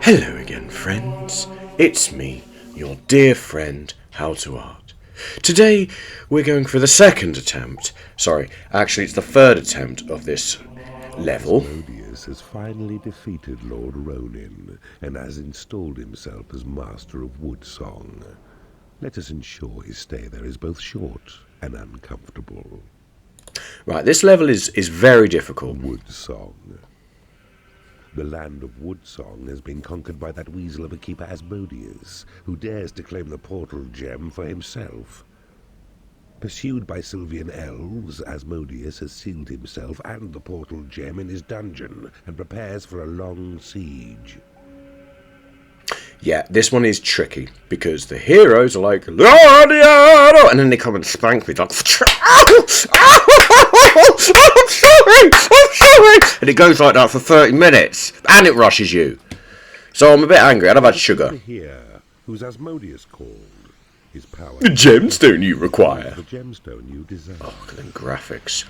Hello again, friends. It's me, your dear friend, How to Art. Today, we're going for the second attempt. Sorry, actually, it's the third attempt of this level. Asmodeus has finally defeated Lord Ronin and has installed himself as master of Woodsong. Let us ensure his stay there is both short and uncomfortable. Right, this level is very difficult. Woodsong. The land of Woodsong has been conquered by that weasel of a keeper Asmodeus, who dares to claim the portal gem for himself. Pursued by Sylvian elves, Asmodeus has sealed himself and the portal gem in his dungeon and prepares for a long siege. Yeah, this one is tricky because the heroes are like, and then they come and spank me like, I'm sorry, and it goes like that for 30 minutes, and it rushes you. So I'm a bit angry. I'd have had sugar. Here, who's Asmodeus called? His power. The gemstone you require. The gemstone you deserve. Oh, look at them graphics.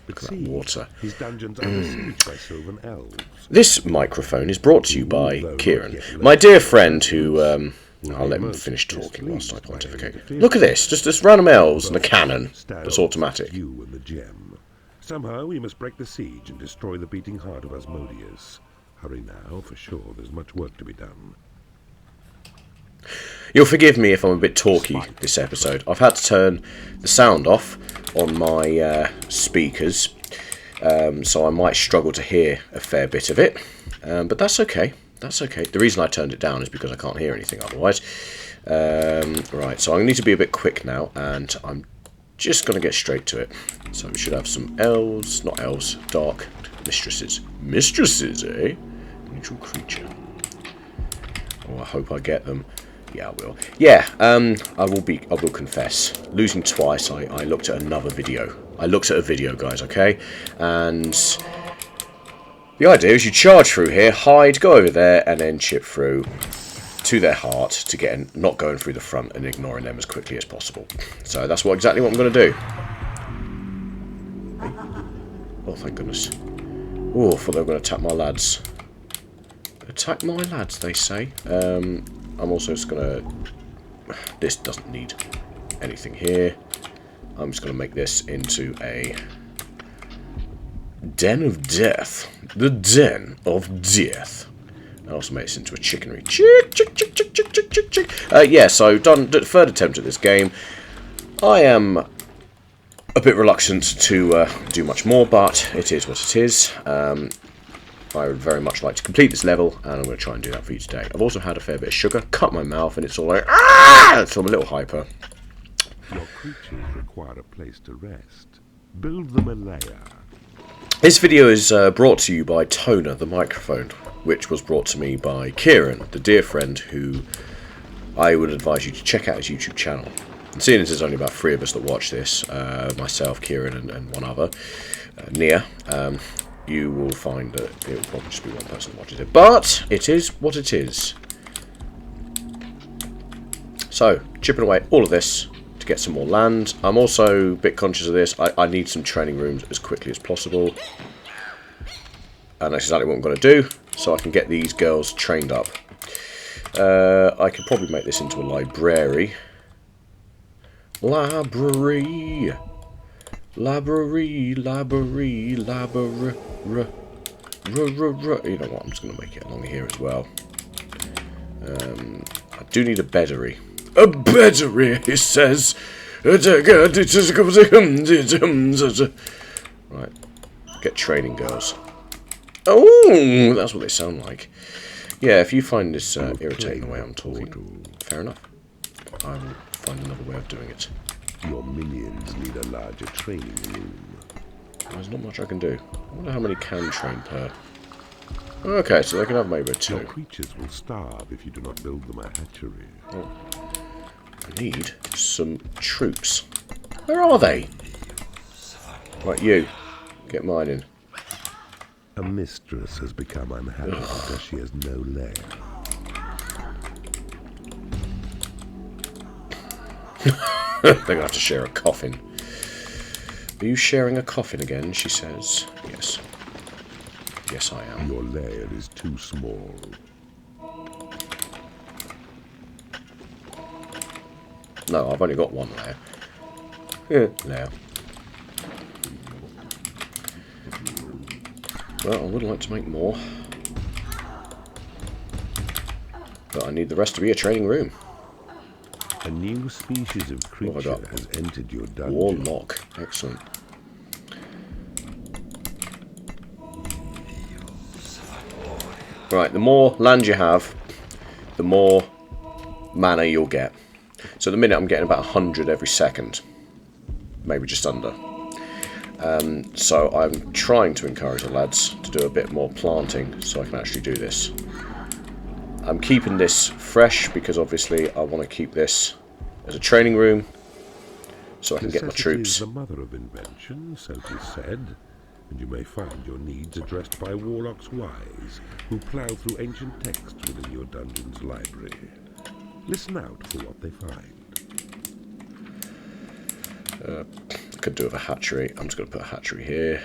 Look at that water. His dungeon's under siege by Sylvan elves. This microphone is brought to you by Kieran, my dear friend who, I'll let him finish talking whilst I pontificate. Look at this, just this random elves and a cannon that's automatic. You and the gem. Somehow we must break the siege and destroy the beating heart of Asmodeus. Hurry now, for sure, there's much work to be done. You'll forgive me if I'm a bit talky this episode. I've had to turn the sound off on my speakers, so I might struggle to hear a fair bit of it, but that's okay. That's okay. The reason I turned it down is because I can't hear anything otherwise. Right, so I need to be a bit quick now, and I'm just going to get straight to it. So we should have some elves, not elves, dark mistresses. Mistresses, eh? Neutral creature. Oh, I hope I get them. Yeah, I will. Yeah, I will confess. Losing twice, I looked at another video. I looked at a video, guys, okay? And the idea is you charge through here, hide, go over there, and then chip through to their heart to get in, not going through the front and ignoring them as quickly as possible. So that's exactly what I'm going to do. Oh, thank goodness. Oh, I thought they were going to attack my lads. Attack my lads, they say. I'm also just going to... This doesn't need anything here. I'm just going to make this into a den of death. The den of death. I also make this into a chickenry. Chick. Yeah, so done the third attempt at this game. I am a bit reluctant to do much more, but it is what it is. I would very much like to complete this level, and I'm going to try and do that for you today. I've also had a fair bit of sugar, cut my mouth, and it's all like, ah! So I'm a little hyper. Your creatures require a place to rest. Build them a lair. This video is brought to you by Toner, the microphone, which was brought to me by Kieran, the dear friend who I would advise you to check out his YouTube channel. And seeing as there's only about 3 of us that watch this, myself, Kieran, and one other, Nia, you will find that it will probably just be one person that watches it. But it is what it is. So, chipping away all of this to get some more land. I'm also a bit conscious of this. I need some training rooms as quickly as possible. And that's exactly what I'm going to do, so I can get these girls trained up. I could probably make this into a library. Library. You know what, I'm just going to make it along here as well. I do need a beddery. A beddery, he says. Right, get training girls. Oh, that's what they sound like. Yeah, if you find this irritating the way I'm talking, fair enough. I will find another way of doing it. Your minions need a larger training room. There's not much I can do. I wonder how many can train per. Okay, so they can have maybe 2. Your creatures will starve if you do not build them a hatchery. Oh. I need some troops. Where are they? Right, you. Get mine in. A mistress has become unhappy because she has no lair. They're going to have to share a coffin. Are you sharing a coffin again? She says. Yes. Yes, I am. Your lair is too small. No, I've only got one layer. Yeah, layer. Well, I would like to make more. But I need the rest to be a training room. A new species of creature has entered your dungeon. Warlock. Excellent. Right, the more land you have, the more mana you'll get. So at the minute I'm getting about 100 every second. Maybe just under. So I'm trying to encourage the lads to do a bit more planting so I can actually do this. I'm keeping this fresh because obviously I want to keep this as a training room so I can get my troops. Is the mother of invention, so it is said, and you may find your needs addressed by warlocks wise who plough through ancient texts within your dungeon's library. Listen out for what they find. I could do with a hatchery. I'm just going to put a hatchery here.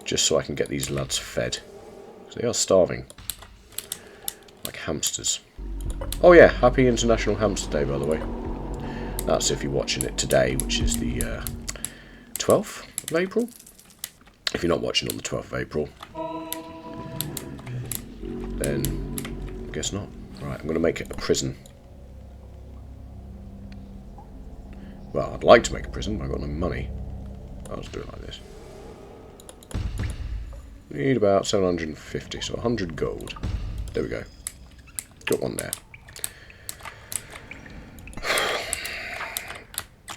Just so I can get these lads fed. They are starving. Like hamsters. Oh yeah, happy International Hamster Day, by the way. That's if you're watching it today, which is the 12th of April. If you're not watching on the 12th of April, then I guess not. Right, I'm going to make it a prison. Well, I'd like to make a prison, but I've got no money. I'll just do it like this. Need about 750, so 100 gold. There we go. Got one there.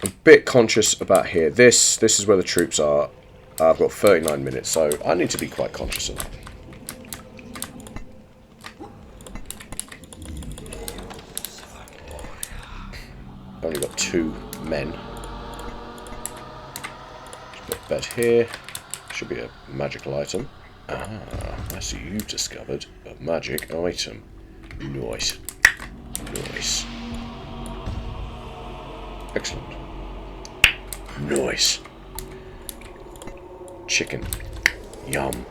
I'm a bit conscious about here. This is where the troops are. I've got 39 minutes, so I need to be quite conscious of that. Only got 2 men. Just put a bed here. Should be a magical item. Ah, I see you've discovered a magic item. Nice. Nice. Excellent. Nice. Chicken. Yum.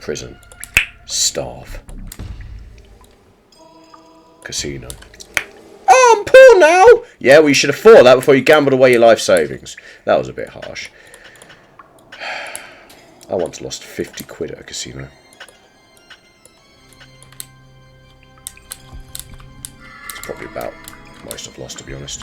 Prison. Starve. Casino. Oh, I'm poor now! Yeah, well, you should have thought that before you gambled away your life savings. That was a bit harsh. I once lost 50 quid at a casino. It's probably about most I've lost, to be honest.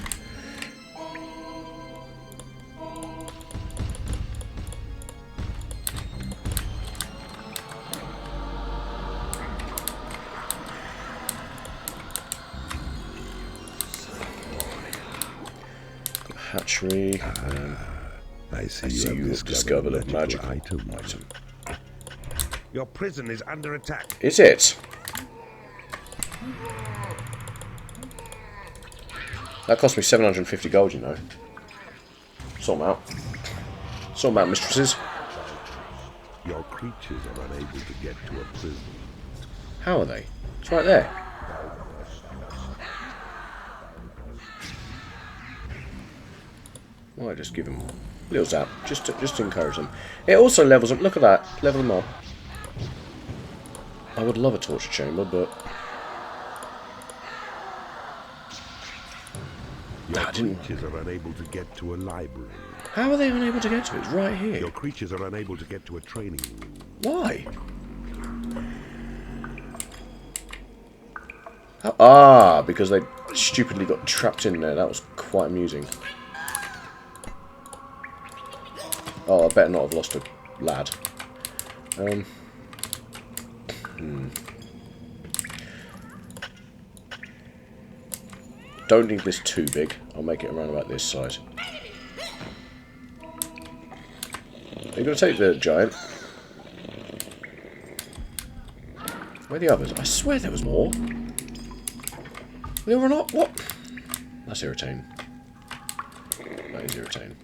Got a hatchery. I see you have discovered a magical item. Your prison is under attack. Is it? That cost me 750 gold, you know. Sort them out. Sort them out, mistresses. Your creatures are unable to get to a prison. How are they? It's right there. Might just give them a little zap, just to encourage them. It also levels them. Look at that, level them up. I would love a torture chamber, but your creatures are unable to get to a library. How are they unable to get to it? It's right here. Your creatures are unable to get to a training room. Why? Ah, because they stupidly got trapped in there. That was quite amusing. Oh, I better not have lost a lad. Don't need this too big. I'll make it around about this size. Are you going to take the giant? Where are the others? I swear there was more. They were not. What? That's irritating. That is irritating.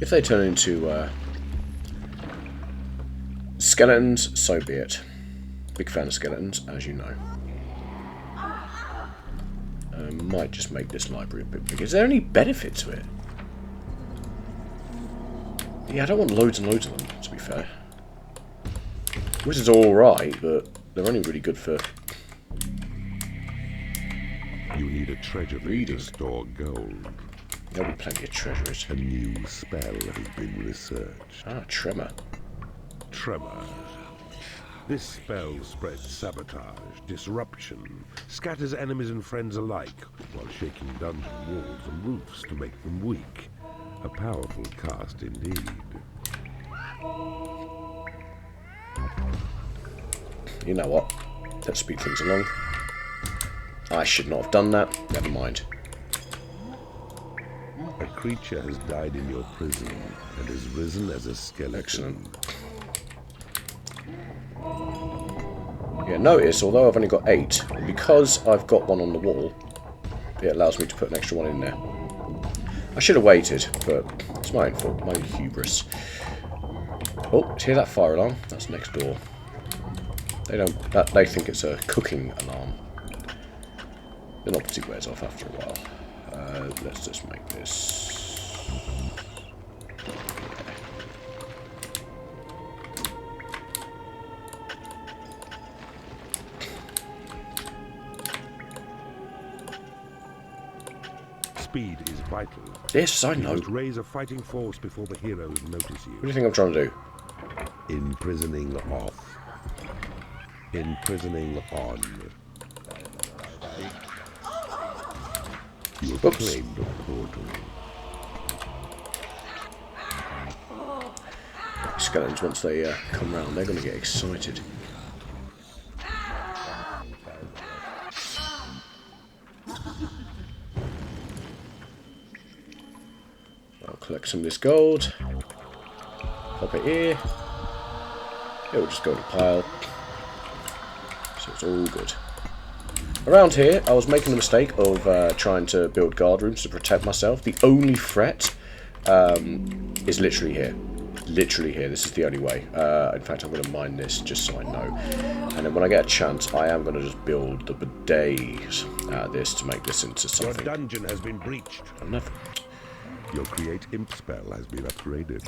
If they turn into skeletons, so be it. Big fan of skeletons, as you know. Might just make this library a bit bigger. Is there any benefit to it? Yeah, I don't want loads and loads of them, to be fair. Wizards are alright, but they're only really good for... You need a treasury reading. to store gold. There'll be plenty of treasuries. A new spell has been researched. Ah, Tremor. Tremor. This spell spreads sabotage, disruption, scatters enemies and friends alike, while shaking dungeon walls and roofs to make them weak. A powerful cast indeed. You know what? Let's speed things along. I should not have done that. Never mind. A creature has died in your prison and has risen as a skeleton. Excellent. Yeah, notice, although I've only got 8, because I've got one on the wall, it allows me to put an extra one in there. I should have waited, but it's my own fault, my hubris. Oh, hear that fire alarm? That's next door. They don't. They think it's a cooking alarm. The novelty wears off after a while. Let's just make this. Speed is vital. Yes, I You know. must raise a fighting force before the heroes notice What do you. you think I'm trying to do? Imprisoning off. Imprisoning on. You have Oops. claimed a portal. Skeletons, once they come round, they're going to get excited. I'll collect some of this gold. Pop it here. It will just go in a pile. So it's all good. Around here, I was making the mistake of trying to build guard rooms to protect myself. The only threat is literally here. Literally here. This is the only way. In fact, I'm going to mine this just so I know. And then when I get a chance, I am going to just build the bidets out of this to make this into Your something. dungeon has been breached. Enough. Your create imp spell has been upgraded.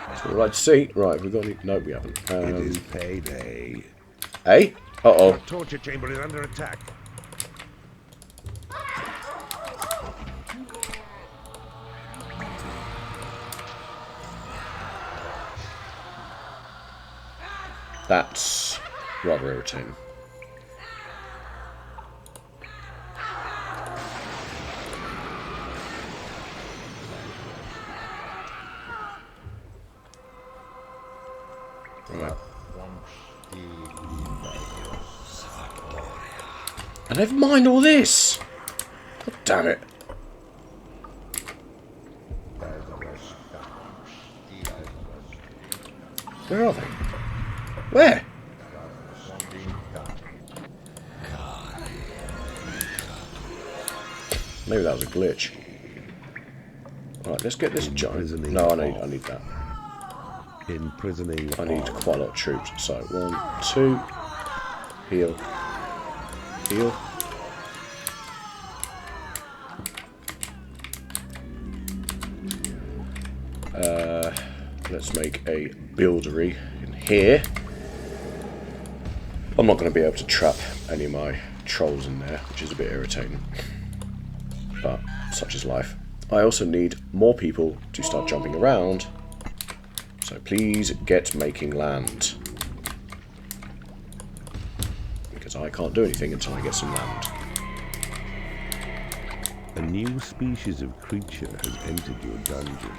That's what I'd like to see. Right, have we got any? No, we haven't. It is payday. Hey? Uh-oh. Torture chamber is under attack. That's rather irritating. Right. And never mind all this. God damn it. Where are they? Where? Maybe that was a glitch. Right, let's get this giant. No, I need that. Imprisoning I need on. quite a lot of troops. So 1, 2, heal, heal. Let's make a buildery in here. I'm not going to be able to trap any of my trolls in there, which is a bit irritating. But such is life. I also need more people to start jumping around. So please get making land. Because I can't do anything until I get some land. A new species of creature has entered your dungeon.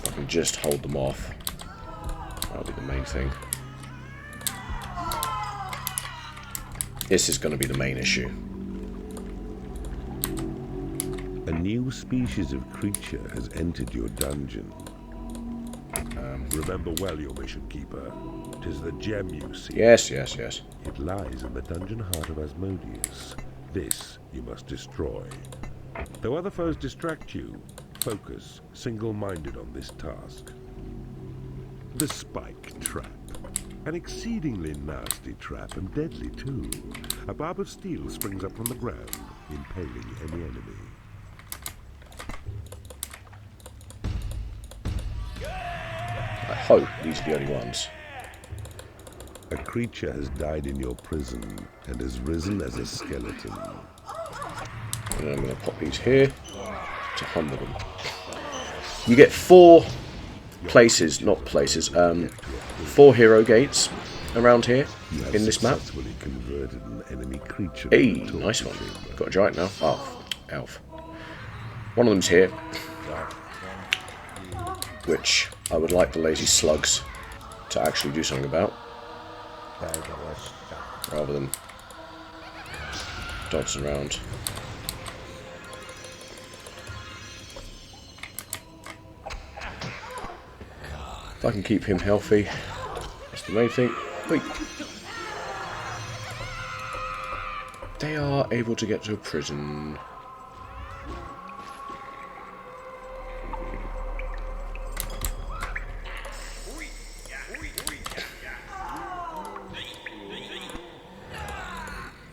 If I can just hold them off, that'll be the main thing. This is going to be the main issue. A new species of creature has entered your dungeon. Remember well, your mission keeper. 'Tis the gem you seek. Yes, yes, yes. It lies in the dungeon heart of Asmodeus. This you must destroy. Though other foes distract you, focus single-minded on this task. The spike trap. An exceedingly nasty trap, and deadly too. A barb of steel springs up from the ground, impaling any enemy. I hope these are the only ones. A creature has died in your prison and has risen as a skeleton. And I'm going to pop these here to humble them. You get 4 places, not places, 4 hero gates around here in this map. Converted an enemy creature. Hey, nice one. Got a giant now. Oh, elf. One of them's here, which I would like the lazy slugs to actually do something about, rather than dodging around. If I can keep him healthy, that's the main thing. Wait. They are able to get to a prison.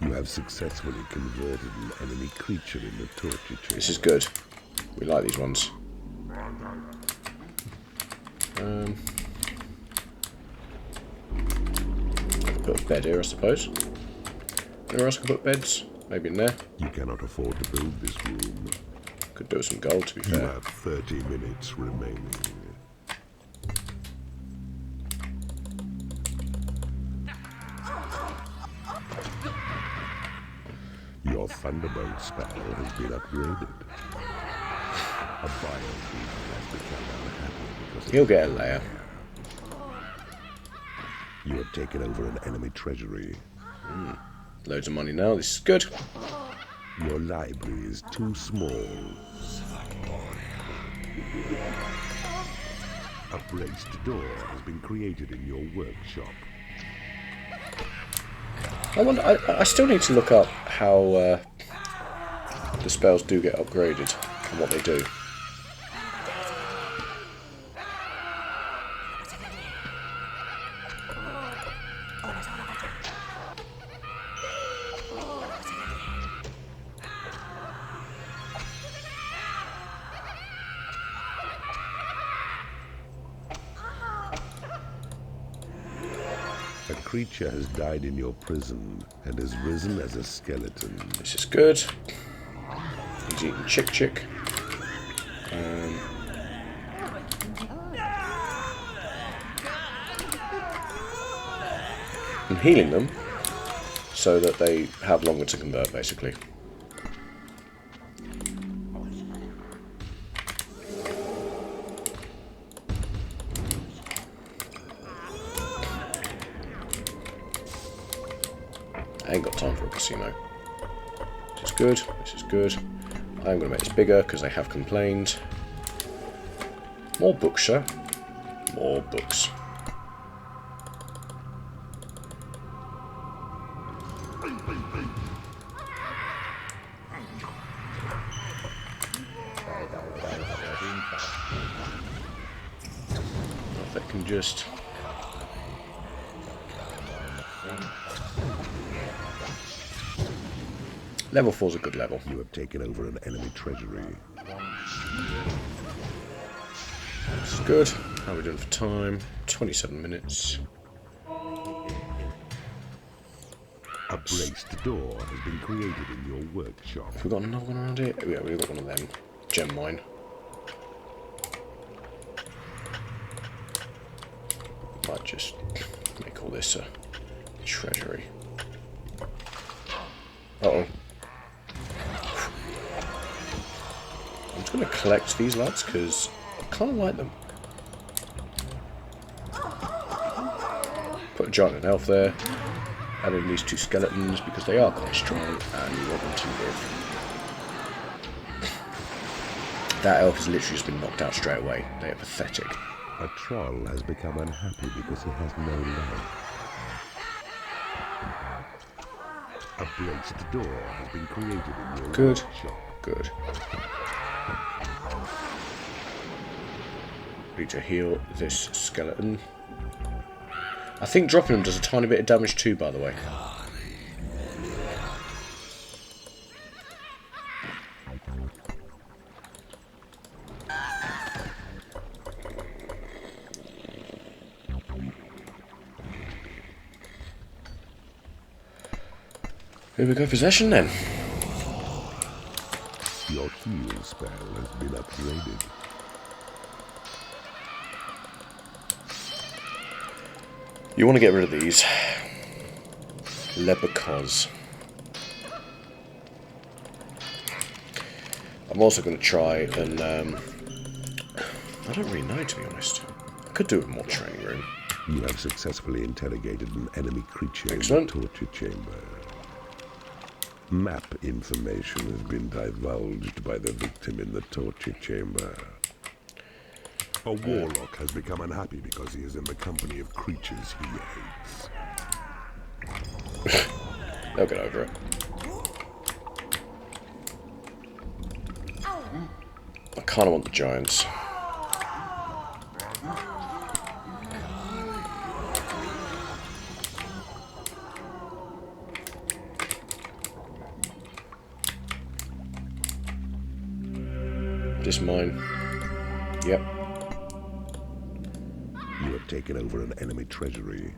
You have successfully converted an enemy creature in the torture chamber. This is good. We like these ones. Put a bed here, I suppose. Anywhere else I can put beds? Maybe in there. You cannot afford to build this room. Could do with some gold, to be You fair. have 30 minutes remaining. Your Thunderbolt spell has been upgraded. A biobeam has become unhappy because He'll get a layer. you have taken over an enemy treasury. Loads of money now. This is good. Your library is too small. A braced door has been created in your workshop. I wonder. I still need to look up how the spells do get upgraded and what they do. A creature has died in your prison and has risen as a skeleton. This is good. He's eating chick. I'm healing them so that they have longer to convert, basically. I ain't got time for a casino. This is good. This is good. I'm going to make this bigger because they have complained. More books, sir. More books. If they can just... Level 4's a good level. You have taken over an enemy treasury. It's good. How are we doing for time? 27 minutes. A braced door has been created in your workshop. Have we got another one around here? Yeah, we've got one of them. Gem mine. Might just make all this a treasury. Uh-oh. I'm just going to collect these lads because I kind of like them. Put a giant and elf there. Add in these 2 skeletons because they are quite strong and you want them to live. That elf has literally just been knocked out straight away. They are pathetic. A troll has become unhappy because he has no life. A braced door has been created in your Good. workshop. Good. Need to heal this skeleton. I think dropping him does a tiny bit of damage too, by the way. Here we go, possession then. Your heal spell has been upgraded. You want to get rid of these. Because I'm also going to try and... I don't really know, to be honest. I could do with more training room. You have successfully interrogated an enemy creature Excellent. in the torture chamber. Map information has been divulged by the victim in the torture chamber. A warlock has become unhappy because he is in the company of creatures he hates. They'll get over it. I kind of want the giants. This mine. Yep. You have taken over an enemy treasury.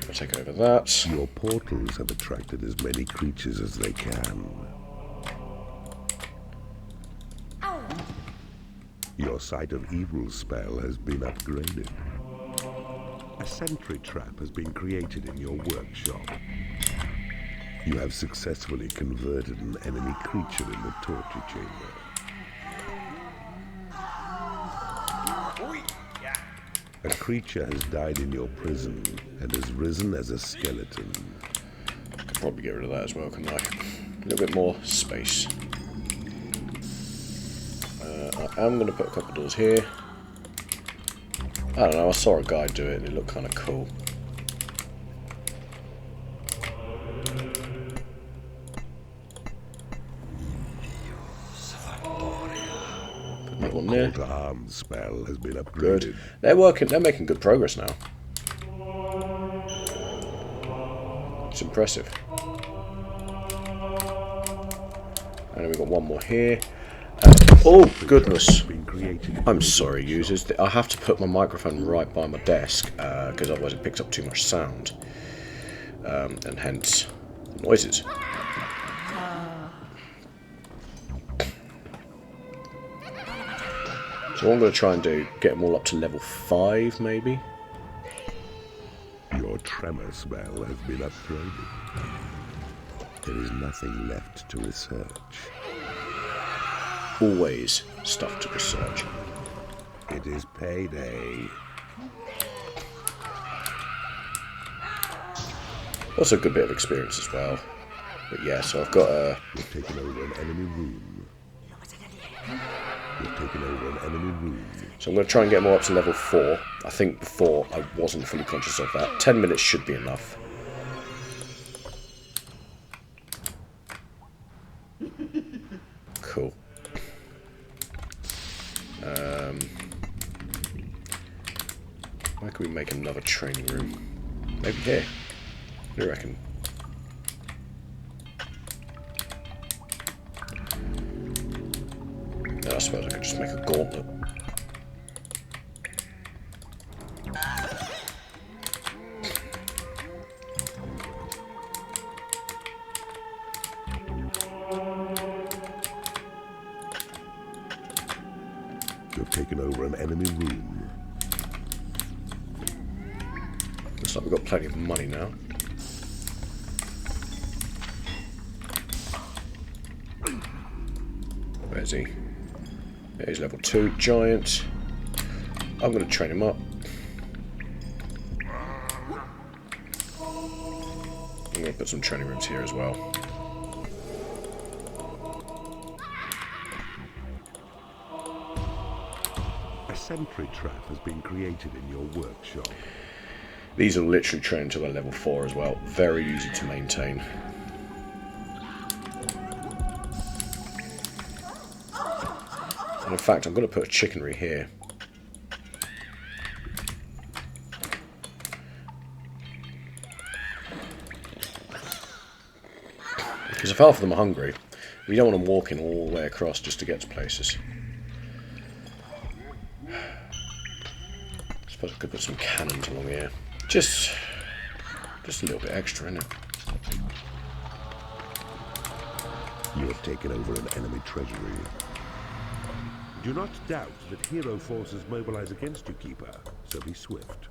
I'll take over that. Your portals have attracted as many creatures as they can. Your Sight of Evil spell has been upgraded. A sentry trap has been created in your workshop. You have successfully converted an enemy creature in the torture chamber. A creature has died in your prison and has risen as a skeleton. Could probably get rid of that as well, couldn't I? A little bit more space. I am going to put a couple of doors here. I don't know, I saw a guy do it and it looked kind of cool. Put that one there. The armed spell has been upgraded. Good. They're working, they're making good progress now. It's impressive. And then we've got one more here. Oh, goodness. I'm sorry, users. I have to put my microphone right by my desk, because otherwise it picks up too much sound. And hence, noises. So what I'm going to try and do, get them all up to level 5, maybe? Your tremor spell has been upgraded. There is nothing left to research. Always stuff to research. It is payday. Also a good bit of experience as well. But yeah, so I've got a... You've taken over an enemy room. You've taken over an enemy room. So I'm going to try and get them all up to level 4. I think before I wasn't fully conscious of that. 10 minutes should be enough. Cool. Where can we make another training room? Maybe here. What do you reckon? I suppose I could just make a gauntlet. You've taken over an enemy room. Looks like we've got plenty of money now. Where is he? There's level 2 giant. I'm going to train him up. I'm going to put some training rooms here as well. A sentry trap has been created in your workshop. These are literally trained to a level 4 as well. Very easy to maintain. And in fact, I'm going to put a chickenry here. If half of them are hungry, you don't want them walking all the way across just to get to places. I suppose I could put some cannons along here. Just a little bit extra, isn't it? You have taken over an enemy treasury. Do not doubt that hero forces mobilize against you, Keeper, so be swift.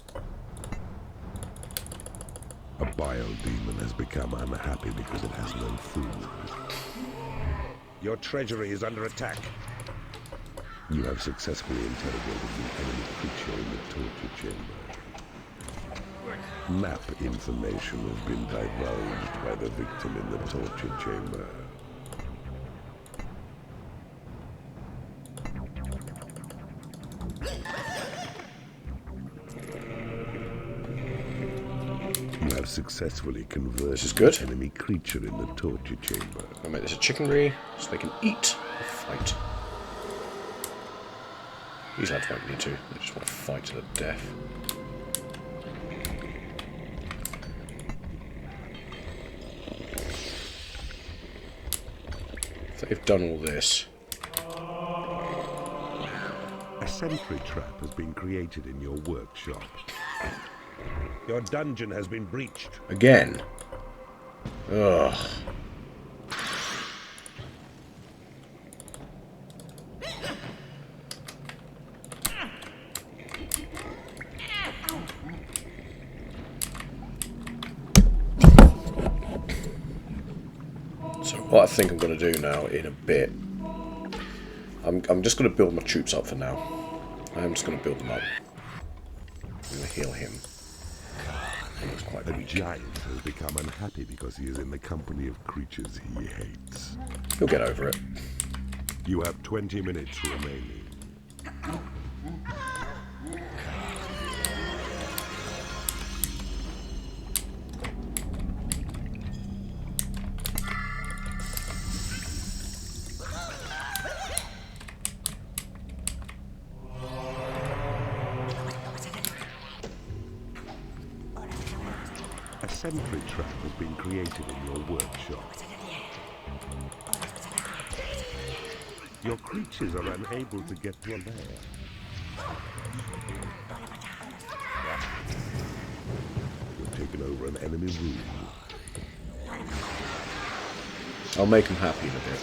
A bile demon has become unhappy because it has no food. Your treasury is under attack. You have successfully interrogated the enemy creature in the torture chamber. Map information has been divulged by the victim in the torture chamber. You have successfully converted the enemy creature in the torture chamber. I'll make this a chickenry so they can eat or fight. These lads won't need to, they just want to fight to the death. So they've done all this. A sentry trap has been created in your workshop. Your dungeon has been breached. Again. Ugh. So what I think I'm going to do now in a bit, I'm just going to build my troops up for now. I'm just going to build them up. I'm going to heal him. A giant has become unhappy because he is in the company of creatures he hates. He'll get over it. You have 20 minutes remaining. A sentry trap has been created in your workshop. Your creatures are unable to get to a lair. You've taken over an enemy room. I'll make him happy in a bit.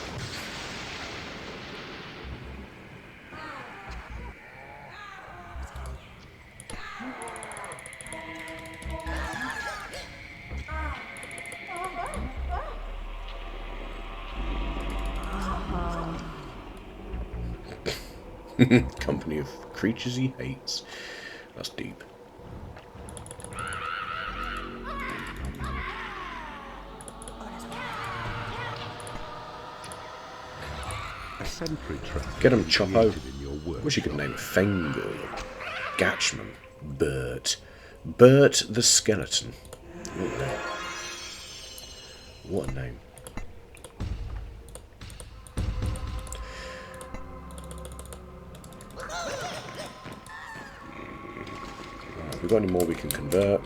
Company of creatures he hates. That's deep. A sentry trap. Get him, Choppo. Wish you could name it Fengal, Gatchman, Bert. Bert the Skeleton. What a name. What a name. Have we got any more we can convert?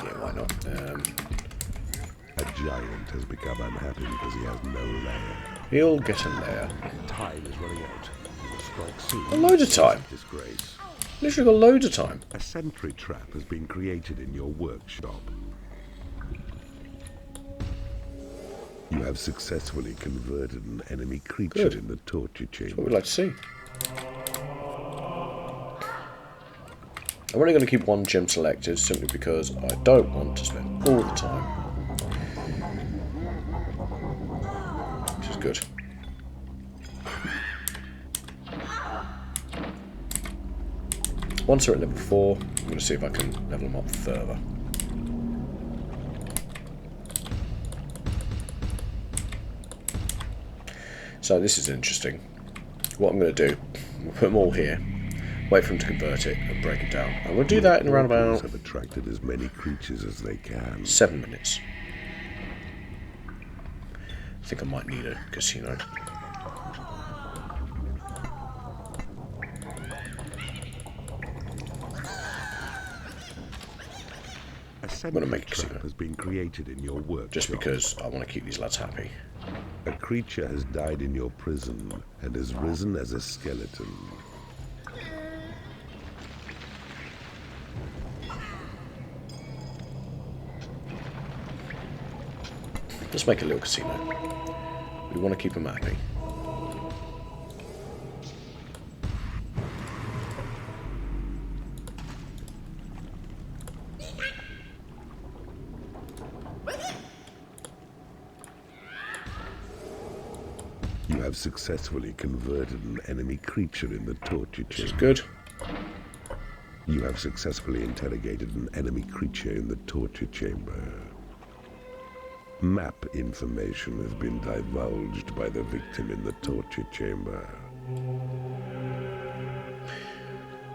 Yeah, why not? A giant has become unhappy because he has no lair. He'll get a lair. Time is running out. He will strike soon. A load of time. Disgrace. Literally got loads of time. A sentry trap has been created in your workshop. You have successfully converted an enemy creature in the torture chamber. That's what we'd like to see. I'm only going to keep one gem selected simply because I don't want to spend all the time. Which is good. Once they're at level 4, I'm going to see if I can level them up further. So this is interesting. What I'm going to do, we'll put them all here. Wait for him to convert it and break it down. And we'll do that in around about... have attracted as many creatures as they can. 7 minutes. I think I might need a casino. A sentry make a trap casino. has been created in your workshop. Just because I want to keep these lads happy. A creature has died in your prison and has risen as a skeleton. Let's make a little casino. We want to keep them happy. You have successfully converted an enemy creature in the torture chamber. This is good. You have successfully interrogated an enemy creature in the torture chamber. Map information has been divulged by the victim in the torture chamber.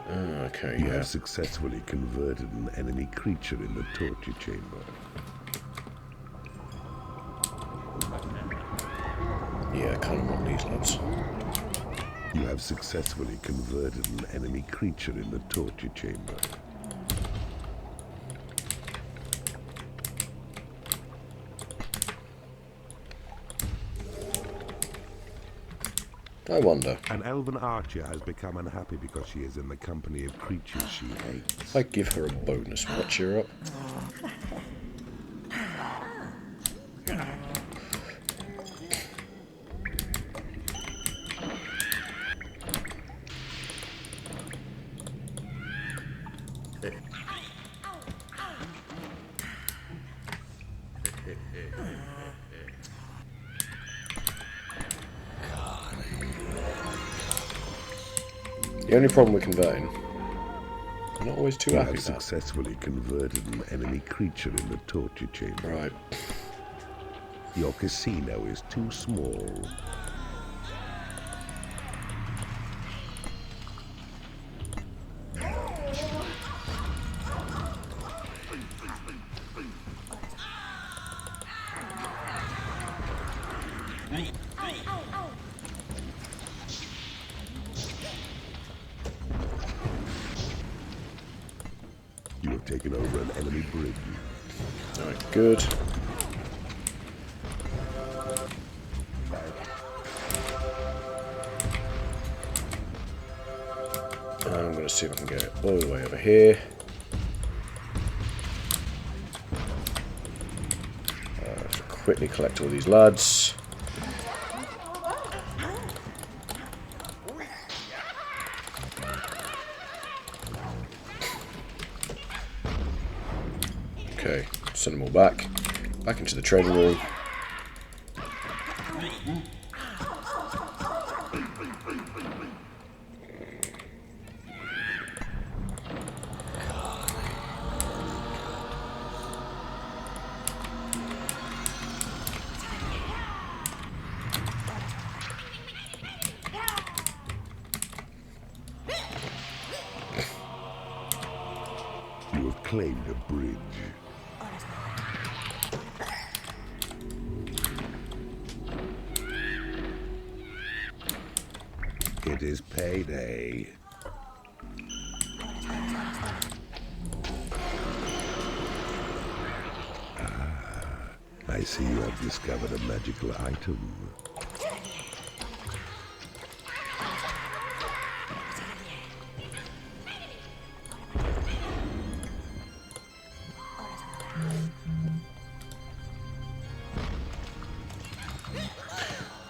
Okay, You yeah. have successfully converted an enemy creature in the torture chamber. Yeah, I kind of want these lads. You have successfully converted an enemy creature in the torture chamber. I wonder. An elven archer has become unhappy because she is in the company of creatures she hates. I give her a bonus. Will that cheer her up? The only problem with converting, I'm not always too You happy have with that. successfully converted an enemy creature in the torture chamber. Right. Your casino is too small. You have taken over an enemy bridge. Alright, good. I'm going to see if I can get it all the way over here. So quickly collect all these lads. Okay, send them all back into the training room. You have claimed a bridge. It is payday. I see you have discovered a magical item.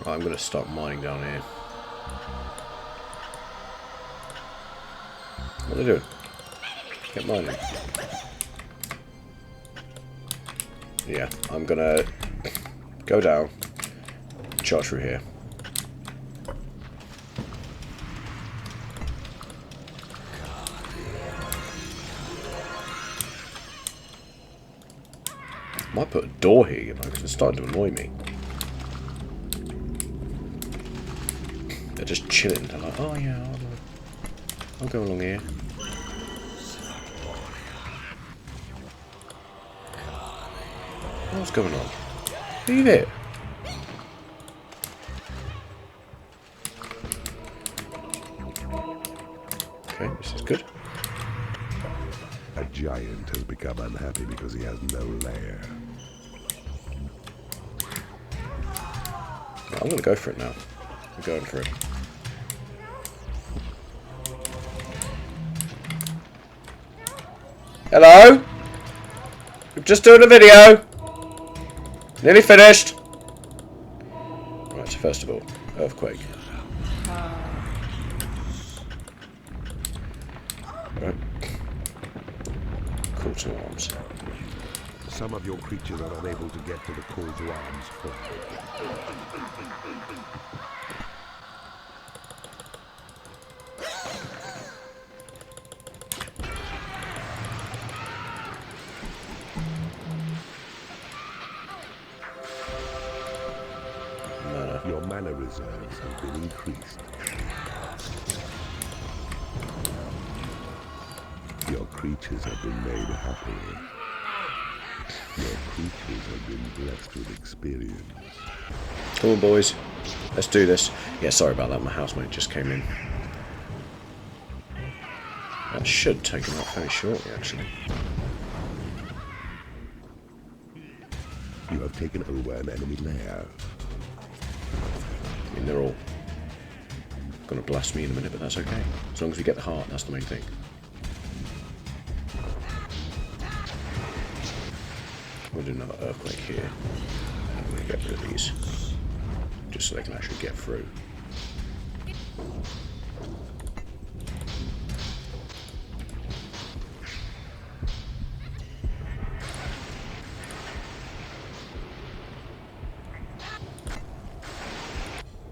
Right, I'm going to start mining down here. What are they doing? Get mining. Yeah, I'm going to go down, charge through here. Might put a door here, you know, because it's starting to annoy me. They're just chilling. They're like, oh yeah, I'll go along here. What's going on? Leave it. Okay, this is good. A giant has become unhappy because he has no lair. I'm going to go for it now. I'm going for it. Hello? I'm just doing a video. Nearly finished. Right, so first of all, earthquake. Right. Call to arms. Some of your creatures are unable to get to the call to arms point. Your mana reserves have been increased. Your creatures have been made happy. Your creatures have been blessed with experience. Come on, boys. Let's do this. Yeah, sorry about that. My housemate just came in. That should take him out very shortly, actually. You have taken over an enemy lair. I mean, they're all going to blast me in a minute, but that's okay. As long as we get the heart, that's the main thing. We'll do another earthquake here. And we'll get rid of these. Just so they can actually get through.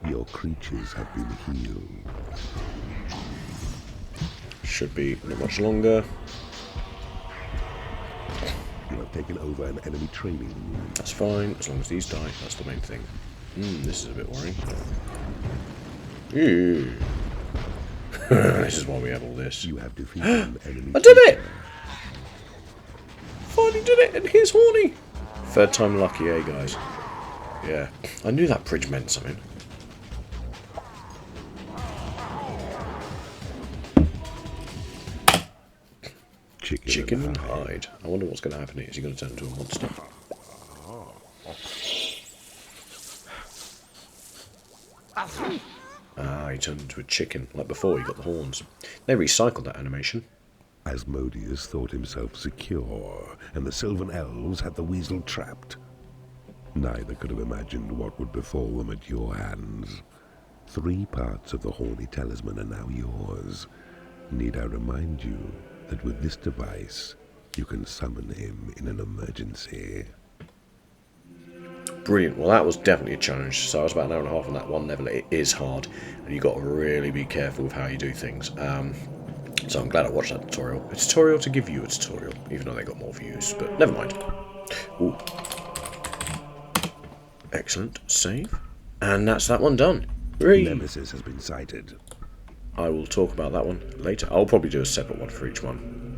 Your creatures have been healed. Should be not much longer. You have taken over an enemy training room. That's fine, as long as these die, that's the main thing. This is a bit worrying. Ew. This is why we have all this. You have defeated an enemy. I did it! Finally did it, and here's Horny! Third time lucky, eh, guys? Yeah. I knew that bridge meant something. Chicken and hide. I wonder what's going to happen here. Is he going to turn into a monster? Ah, he turned into a chicken. Like before, he got the horns. They recycled that animation. Asmodeus thought himself secure, and the Sylvan Elves had the weasel trapped. Neither could have imagined what would befall them at your hands. 3 parts of the Horny Talisman are now yours. Need I remind you that with this device, you can summon him in an emergency? Brilliant. Well, that was definitely a challenge. So I was about an hour and a half on that one level. It is hard, and you've got to really be careful with how you do things. So I'm glad I watched that tutorial. A tutorial to give you a tutorial, even though they got more views, but never mind. Ooh. Excellent. Save. And that's that one done. Nemesis has been sighted. I will talk about that one later. I'll probably do a separate one for each one.